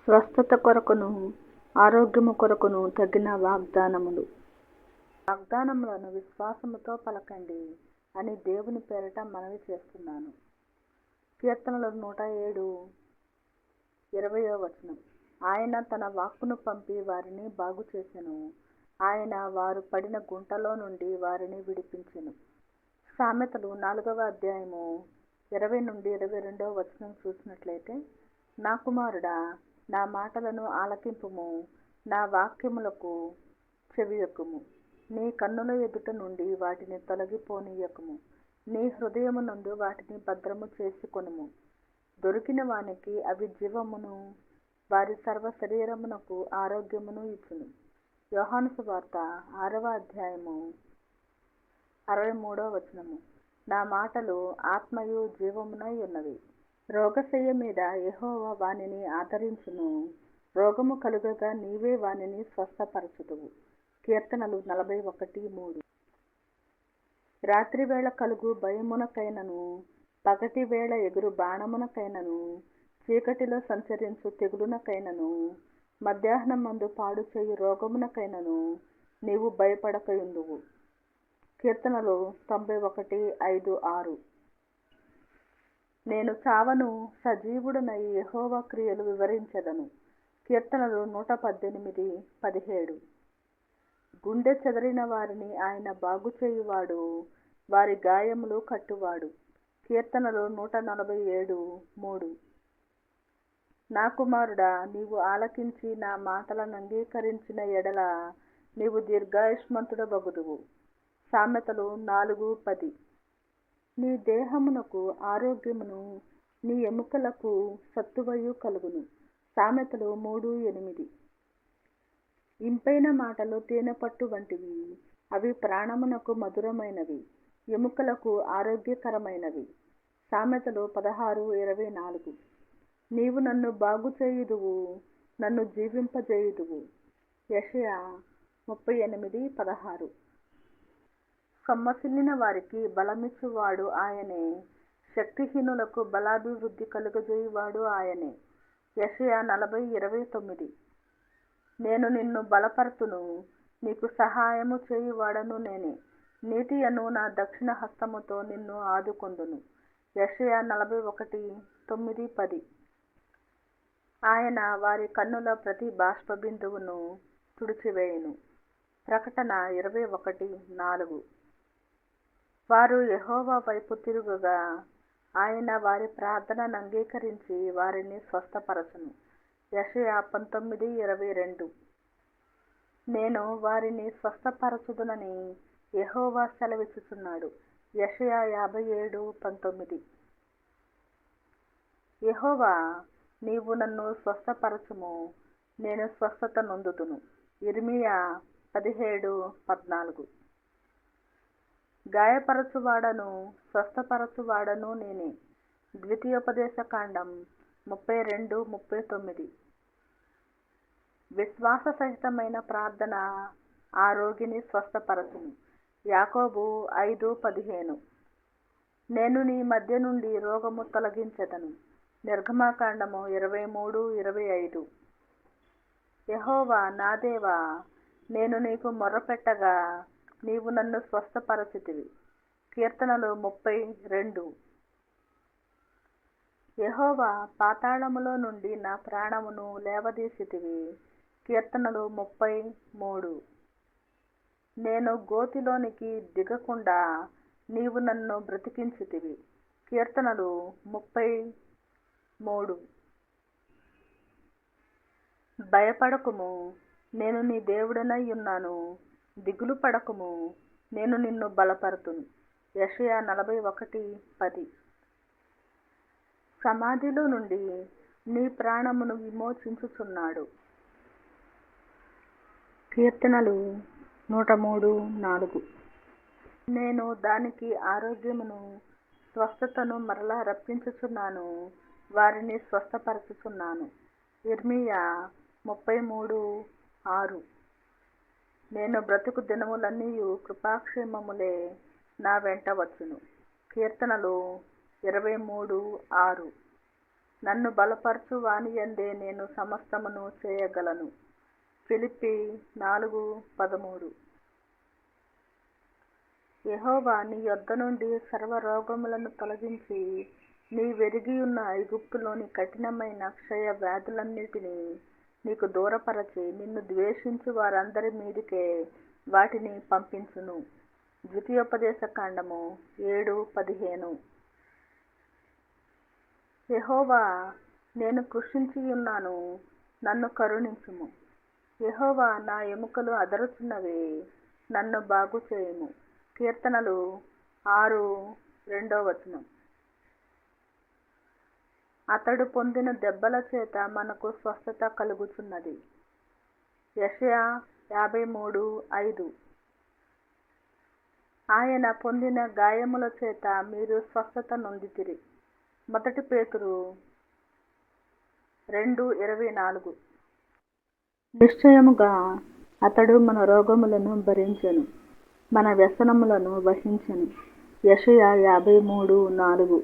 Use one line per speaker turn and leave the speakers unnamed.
స్వస్థత కొరకును ఆరోగ్యము కొరకును తగిన వాగ్దానములను విశ్వాసముతో పలకండి అని దేవుని పేరిట మనవి చేస్తున్నాను. కీర్తనలు 107:20. ఆయన తన వాక్కును పంపి వారిని బాగు చేసెను. ఆయన వారు పడిన గుంటలో నుండి వారిని విడిపించెను. సామెతలు 4:20-22 చూసినట్లయితే, నా కుమారుడా, నా మాటలను ఆలకింపుము, నా వాక్యములకు చెవియొగ్గుము. నీ కన్నుల ఎదుట నుండి వాటిని తొలగిపోనీయకుము. నీ హృదయమునందు వాటిని భద్రము చేసుకొనుము. దొరికిన వానికి అవి జీవమును, వారి సర్వ శరీరమునకు ఆరోగ్యమును ఇచ్చును. యోహాను సువార్త 6:63. నా మాటలు ఆత్మయు జీవమునై ఉన్నవి. రోగశయ్య మీద యెహోవా వానిని ఆదరించును. రోగము కలుగగా నీవే వానిని స్వస్థపరచుదువు. కీర్తనలు 41:3. రాత్రివేళ కలుగు భయమునకైనను, పగటి వేళ ఎగురు బాణమునకైనను, చీకటిలో సంచరించు తెగులునకైనను, మధ్యాహ్నమందు పాడు చేయు రోగమునకైనను నీవు భయపడకయుందువు. కీర్తనలు 91:5-6. నేను చావను, సజీవుడనై యెహోవా క్రియలు వివరించెదను. కీర్తనలు 118:17. గుండె చెదరిన వారిని ఆయన బాగు చేయువాడు, వారి గాయములు కట్టువాడు. కీర్తనలు 147:3. నా కుమారుడా, నీవు ఆలకించి నా మాటలను అంగీకరించిన ఎడల నీవు దీర్ఘాయుష్మంతుడవగుదువు. సామెతలు 4:10. నీ దేహమునకు ఆరోగ్యమును, నీ ఎముకలకు సత్తువయు కలుగును. సామెతలు 3:8. ఇంపైన మాటలు తేనెపట్టు వంటివి, అవి ప్రాణమునకు మధురమైనవి, ఎముకలకు ఆరోగ్యకరమైనవి. సామెతలు 16:24. నీవు నన్ను బాగు చేయుదువు, నన్ను జీవింపజేయుదువు. యెషయా 38:16. సొమ్మసిల్లిన వారికి బలమిచ్చువాడు ఆయనే, శక్తిహీనులకు బలాభివృద్ధి కలుగజేయువాడు ఆయనే. యెషయా 40:29. నేను నిన్ను బలపరతును, నీకు సహాయము చేయువాడను నేనే. నీతి అను నా దక్షిణ హస్తముతో నిన్ను ఆదుకొందును. యెషయా 41:9-10. ఆయన వారి కన్నుల ప్రతి బాష్పబిందువును తుడిచివేయును. ప్రకటన 21:4. వారు యెహోవా వైపు తిరుగగా ఆయన వారి ప్రార్థనను అంగీకరించి వారిని స్వస్థపరచును. యెషయా 19:22. నేను వారిని స్వస్థపరచుదునని యెహోవా సెలవిచ్చుచున్నాడు. యెషయా 57:19. యెహోవా, నీవు నన్ను స్వస్థపరచుము, నేను స్వస్థత నొందుదును. యిర్మీయా 17:14. గాయపరచువాడను స్వస్థపరచువాడను నేనే. ద్వితీయోపదేశకాండం 32:39. విశ్వాస సహితమైన ప్రార్థన ఆ రోగిని స్వస్థపరచును. యాకోబు 5:15. నేను నీ మధ్య నుండి రోగము తొలగించెదను. నిర్గమకాండము 23:25. యెహోవా నా దేవా, నేను నీకు మొర్రపెట్టగా నీవు నన్ను స్వస్థపరచితివి. కీర్తనలు 30:2. యెహోవా, పాతాళములో నుండి నా ప్రాణమును లేవదీసితివి. కీర్తనలు 30:3. నేను గోతిలోనికి దిగకుండా నీవు నన్ను బ్రతికించితివి. కీర్తనలు 30:3. భయపడకుము, నేను నీ దేవుడనై ఉన్నాను. దిగులు పడకుము, నేను నిన్ను బలపరుతును. యెషయా 41:10. సమాధిలో నుండి నీ ప్రాణమును విమోచించుచున్నాడు. కీర్తనలు 103:4. నేను దానికి ఆరోగ్యమును, స్వస్థతను మరలా రప్పించుచున్నాను, వారిని స్వస్థపరచుచున్నాను. యిర్మీయా 33:6. నేను బ్రతుకు దినములన్నీయు కృపాక్షేమములే నా వెంట వచ్చును. కీర్తనలు 23:6. నన్ను బలపరచు వానియందే నేను సమస్తమును చేయగలను. ఫిలిప్పీ 4:13. యెహోవా నీ యొద్ద నుండి సర్వరోగములను తొలగించి నీ వెరిగియున్న ఐగుప్తులోని కఠినమైన క్షయ వ్యాధులన్నిటినీ నీకు దూరపరచి నిన్ను ద్వేషించు వారందరి మీదికే వాటిని పంపించును. ద్వితీయోపదేశకాండము 7:15. యెహోవా, నేను కృషించియున్నాను, నన్ను కరుణించుము. యెహోవా, నా ఎముకలు అదరుచున్నవి, నన్ను బాగు చేయుము. కీర్తనలు 6:2. అతడు పొందిన దెబ్బల చేత మనకు స్వస్థత కలుగుచున్నది. యెషయా 53:5. ఆయన పొందిన గాయముల చేత మీరు స్వస్థత నొందితిరి. మొదటి పేతురు 2:24. నిశ్చయముగా అతడు మన రోగములను భరించెను, మన వ్యసనములను వహించెను. యెషయా 53:4.